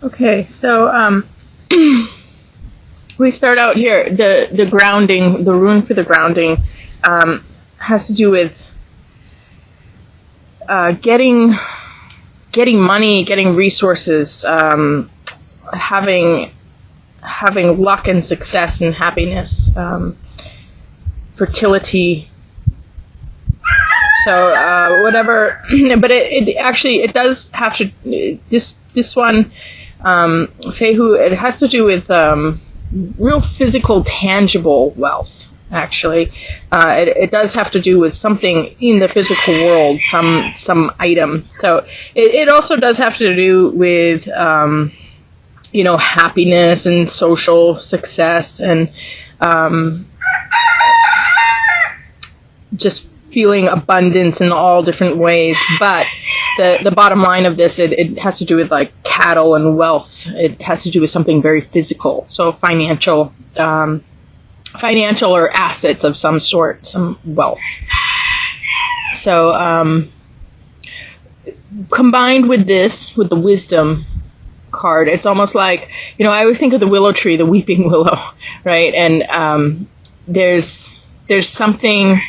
Okay, so we start out here. The grounding, the rune for the grounding, has to do with getting money, getting resources, having luck and success and happiness, fertility. So whatever, but it does have to. This one, Fehu, it has to do with real physical, tangible wealth. Actually, it does have to do with something in the physical world, some item. So it also does have to do with happiness and social success and just feeling abundance in all different ways. But the bottom line of this, it has to do with like cattle and wealth. It has to do with something very physical. So financial or assets of some sort, some wealth. So combined with this, with the wisdom card, it's almost like, I always think of the willow tree, the weeping willow, right? And there's something,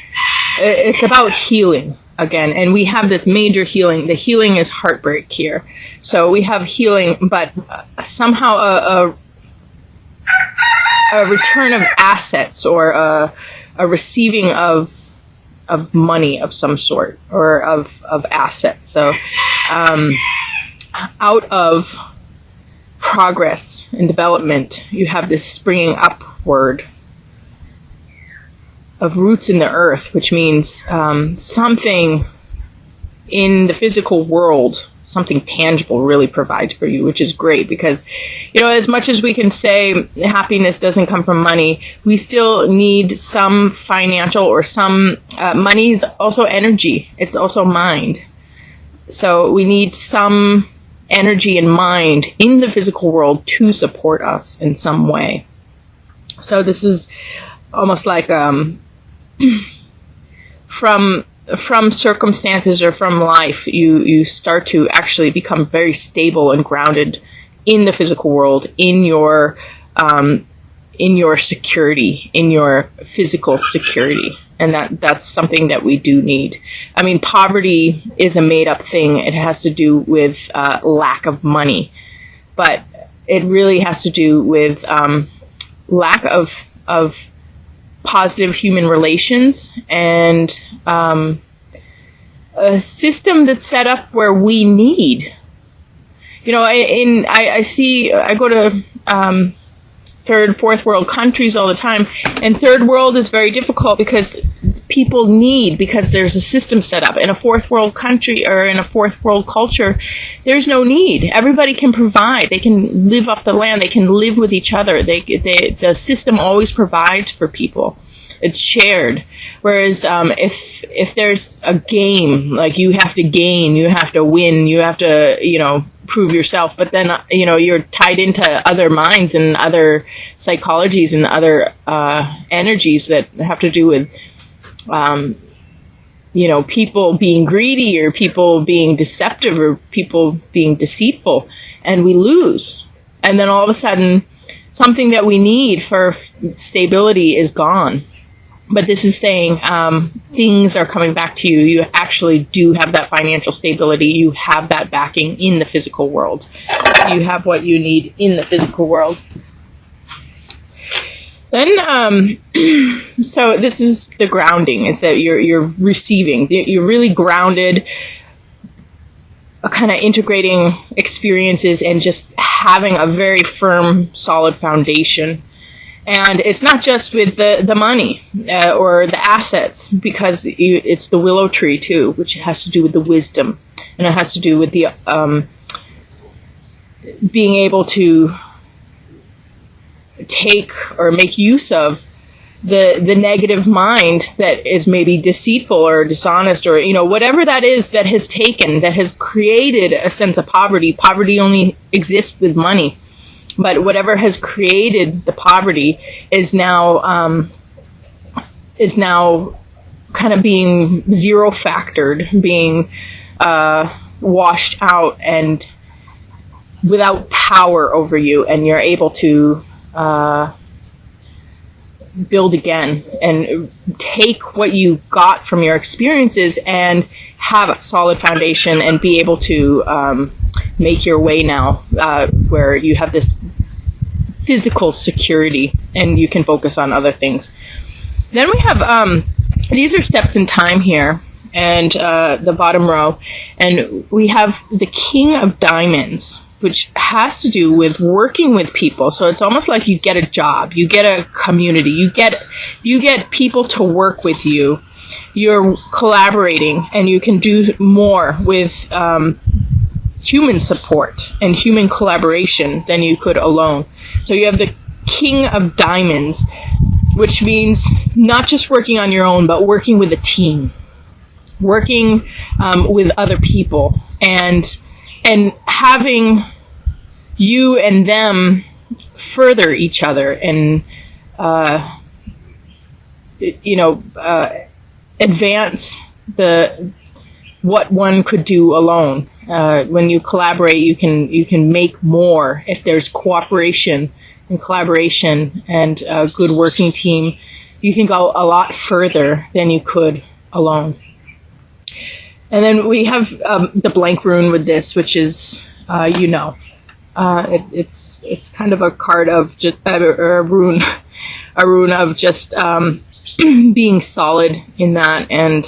it's about healing again. And we have this major healing. The healing is heartbreak here. So we have healing, but somehow a return of assets or a receiving of money of some sort or of assets. So out of progress and development, you have this springing upward of roots in the earth, which means something in the physical world, something tangible really provides for you, which is great because, as much as we can say happiness doesn't come from money, we still need some financial or some money is also energy. It's also mind. So we need some energy and mind in the physical world to support us in some way. So this is almost like from circumstances or from life, you start to actually become very stable and grounded in the physical world, in your security, in your physical security. And that's something that we do need. I mean, poverty is a made-up thing. It has to do with lack of money. But it really has to do with lack of positive human relations and a system that's set up where we need. I go to third, fourth world countries all the time, and third world is very difficult because people need, because there's a system set up. In a fourth world country or in a fourth world culture, there's no need. Everybody can provide. They can live off the land. They can live with each other. The system always provides for people. It's shared. Whereas if there's a game, like you have to gain, you have to win, you have to, prove yourself, but then, you're tied into other minds and other psychologies and other energies that have to do with, people being greedy or people being deceptive or people being deceitful, and we lose. And then all of a sudden, something that we need for stability is gone. But this is saying things are coming back to you. You actually do have that financial stability. You have that backing in the physical world. You have what you need in the physical world. Then, so this is the grounding, is that you're receiving. You're really grounded, kind of integrating experiences and just having a very firm, solid foundation. And it's not just with the money or the assets, because it's the willow tree too, which has to do with the wisdom, and it has to do with the being able to take or make use of the negative mind that is maybe deceitful or dishonest or whatever that is that has taken, that has created a sense of poverty. Poverty only exists with money. But whatever has created the poverty is now kind of being zero factored, being washed out, and without power over you, and you're able to build again and take what you got from your experiences and have a solid foundation and be able to make your way now, where you have this physical security and you can focus on other things. Then we have, these are steps in time here, and the bottom row, and we have the King of Diamonds, which has to do with working with people. So it's almost like you get a job, you get a community, you get people to work with you. You're collaborating, and you can do more with human support and human collaboration than you could alone. So you have the King of Diamonds, which means not just working on your own, but working with a team, working with other people, and having you and them further each other and, advance what one could do alone. When you collaborate, you can make more. If there's cooperation and collaboration and a good working team, you can go a lot further than you could alone. And then we have the blank rune with this, which is, it's kind of a card of just a rune of just being solid in that and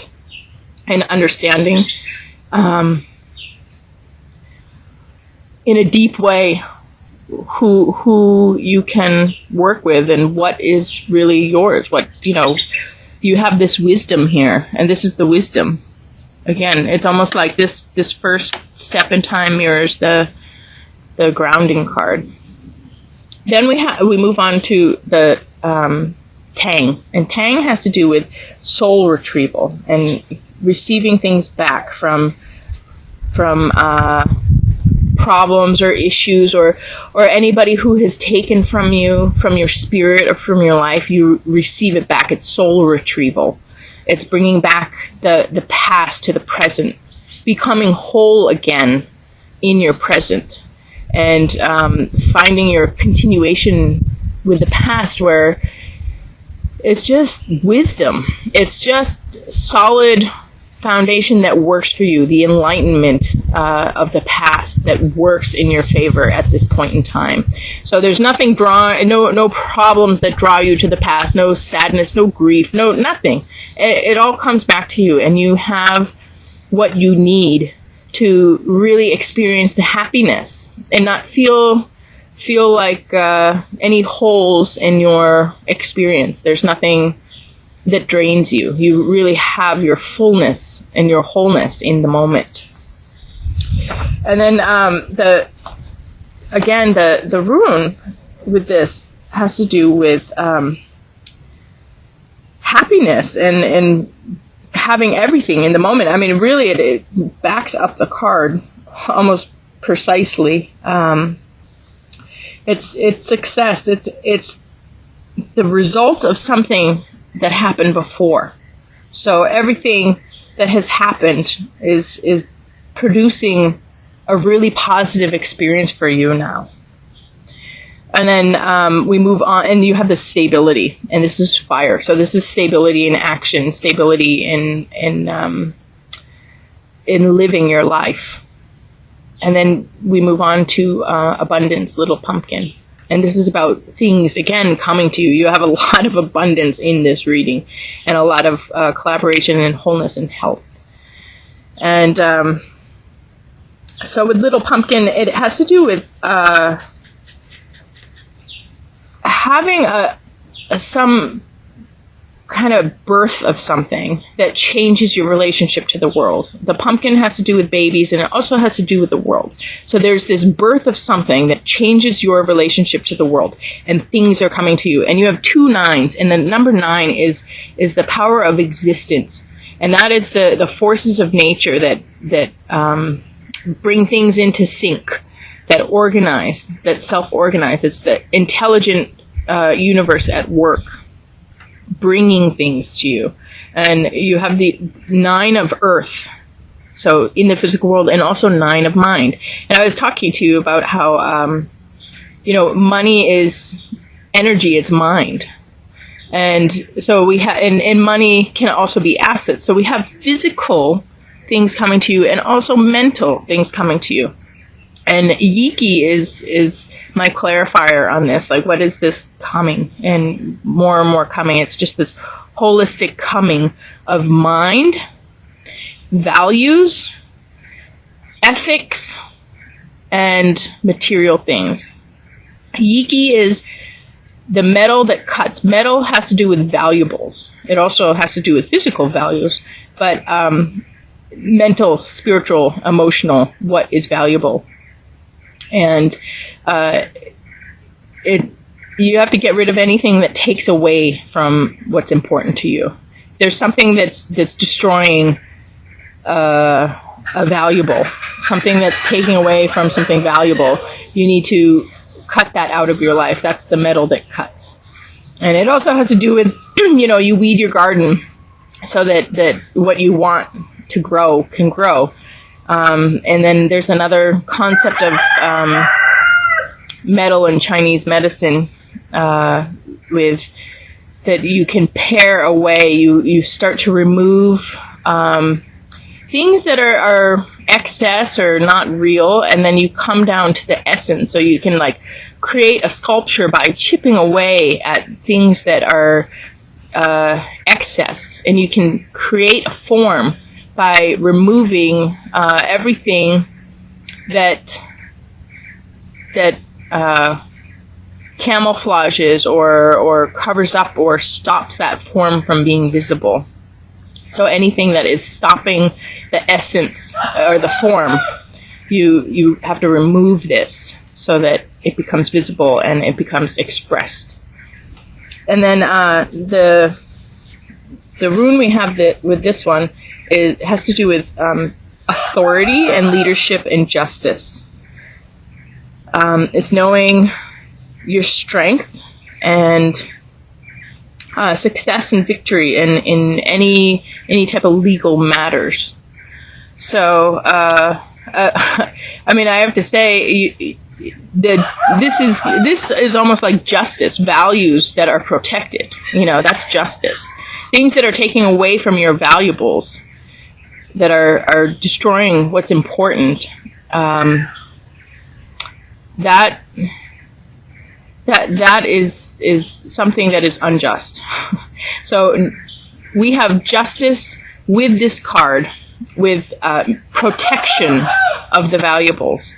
understanding in a deep way who you can work with and what is really yours. What, you have this wisdom here, and this is the wisdom. Again, it's almost like this first step in time mirrors the grounding card. Then we move on to the Tang, and Tang has to do with soul retrieval and receiving things back from problems or issues or anybody who has taken from you, from your spirit or from your life. You receive it back. It's soul retrieval. It's bringing back the past to the present, becoming whole again in your present, and finding your continuation with the past, where it's just wisdom. It's just solid foundation that works for you, the enlightenment of the past that works in your favor at this point in time. So there's nothing no problems that draw you to the past, no sadness, no grief, no nothing. It all comes back to you, and you have what you need to really experience the happiness and not feel like any holes in your experience. There's nothing that drains you. You really have your fullness and your wholeness in the moment. And then the rune with this has to do with happiness and having everything in the moment. I mean, really, it backs up the card almost precisely. It's success. It's the result of something that happened before. So everything that has happened is producing a really positive experience for you now. And then we move on, and you have the stability, and this is fire. So this is stability in action, stability in living your life. And then we move on to abundance, little pumpkin. And this is about things, again, coming to you. You have a lot of abundance in this reading, and a lot of collaboration and wholeness and health. And so with little pumpkin, it has to do with having some kind of birth of something that changes your relationship to the world. The pumpkin has to do with babies, and it also has to do with the world. So there's this birth of something that changes your relationship to the world, and things are coming to you. And you have 2 9s, and the number 9 is the power of existence. And that is the forces of nature that bring things into sync, that organize, that self-organize. It's the intelligent universe at work, bringing things to you. And you have the 9 of earth. So in the physical world, and also 9 of mind. And I was talking to you about how, money is energy, it's mind. And so we have, and money can also be assets. So we have physical things coming to you and also mental things coming to you. And Yiki is my clarifier on this. Like, what is this coming? And more coming. It's just this holistic coming of mind, values, ethics, and material things. Yiki is the metal that cuts. Metal has to do with valuables. It also has to do with physical values, but mental, spiritual, emotional, what is valuable. And you have to get rid of anything that takes away from what's important to you. If there's something that's destroying a valuable, something that's taking away from something valuable, you need to cut that out of your life. That's the metal that cuts. And it also has to do with, you weed your garden so that what you want to grow can grow. And then there's another concept of metal in Chinese medicine with that you can pare away. You start to remove things that are excess or not real, and then you come down to the essence. So you can create a sculpture by chipping away at things that are excess, and you can create a form by removing everything that camouflages or covers up or stops that form from being visible. So anything that is stopping the essence or the form, you have to remove this so that it becomes visible and it becomes expressed. And then the rune we have with this one has to do with authority and leadership and justice. It's knowing your strength and success and victory in any type of legal matters. So, I have to say this is almost like justice, values that are protected. That's justice. Things that are taking away from your valuables, that are destroying what's important. That is something that is unjust. So we have justice with this card, with protection of the valuables,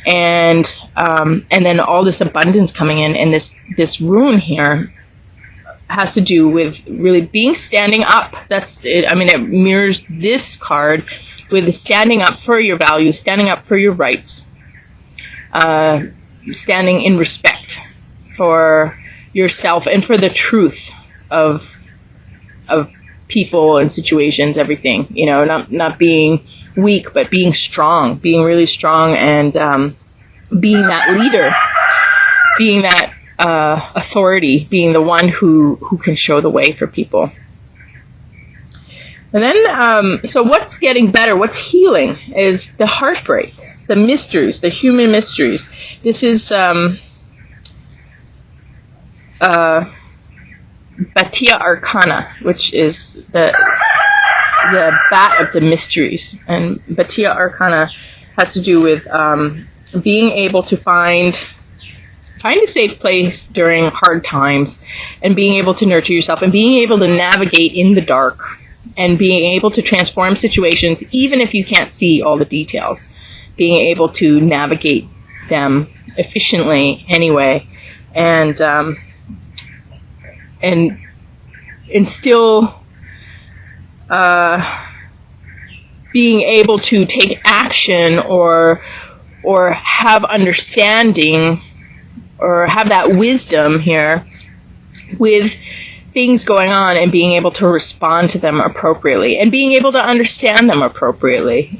and then all this abundance coming in, and this rune here has to do with really standing up. That's it. It mirrors this card with standing up for your values, standing up for your rights, standing in respect for yourself and for the truth of people and situations, everything. Not being weak, but being strong, being really strong, and being that leader, being that authority, being the one who can show the way for people. And then, so what's getting better, what's healing, is the heartbreak, the mysteries, the human mysteries. This is Batia Arcana, which is the bat of the mysteries. And Batia Arcana has to do with being able to find a safe place during hard times, and being able to nurture yourself, and being able to navigate in the dark, and being able to transform situations even if you can't see all the details, being able to navigate them efficiently anyway, and still being able to take action or have understanding or have that wisdom here with things going on, and being able to respond to them appropriately and being able to understand them appropriately.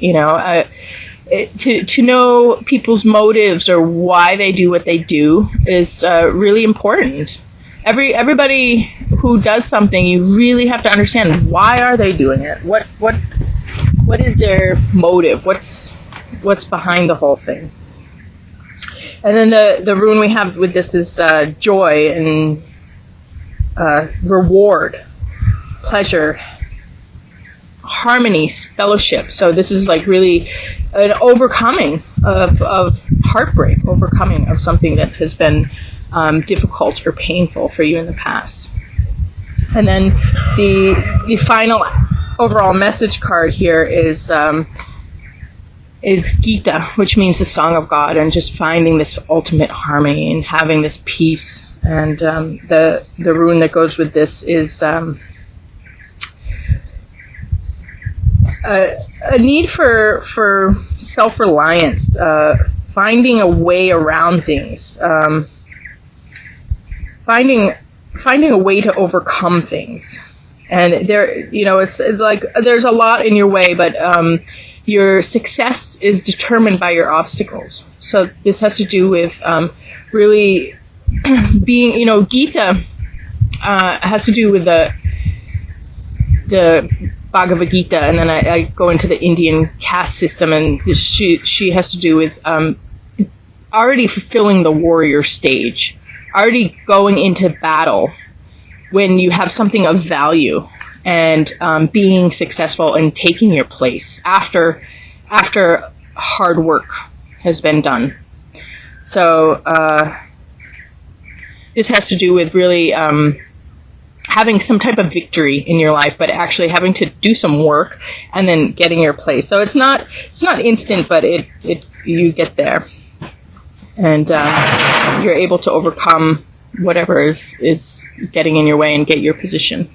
To know people's motives or why they do what they do is really important. Everybody who does something, you really have to understand, why are they doing it? What What is their motive? What's behind the whole thing? And then the rune we have with this is joy and reward, pleasure, harmony, fellowship. So this is like really an overcoming of heartbreak, overcoming of something that has been difficult or painful for you in the past. And then the final overall message card here is Gita, which means the song of God, and just finding this ultimate harmony and having this peace. And the rune that goes with this is a need for self-reliance, finding a way around things, finding a way to overcome things. And there, it's like there's a lot in your way, but your success is determined by your obstacles. So this has to do with really being, Gita has to do with the Bhagavad Gita, and then I go into the Indian caste system, and she has to do with already fulfilling the warrior stage, already going into battle when you have something of value, and being successful and taking your place after hard work has been done. So this has to do with really having some type of victory in your life, but actually having to do some work and then getting your place. So it's not instant, but you get there, and you're able to overcome whatever is getting in your way and get your position.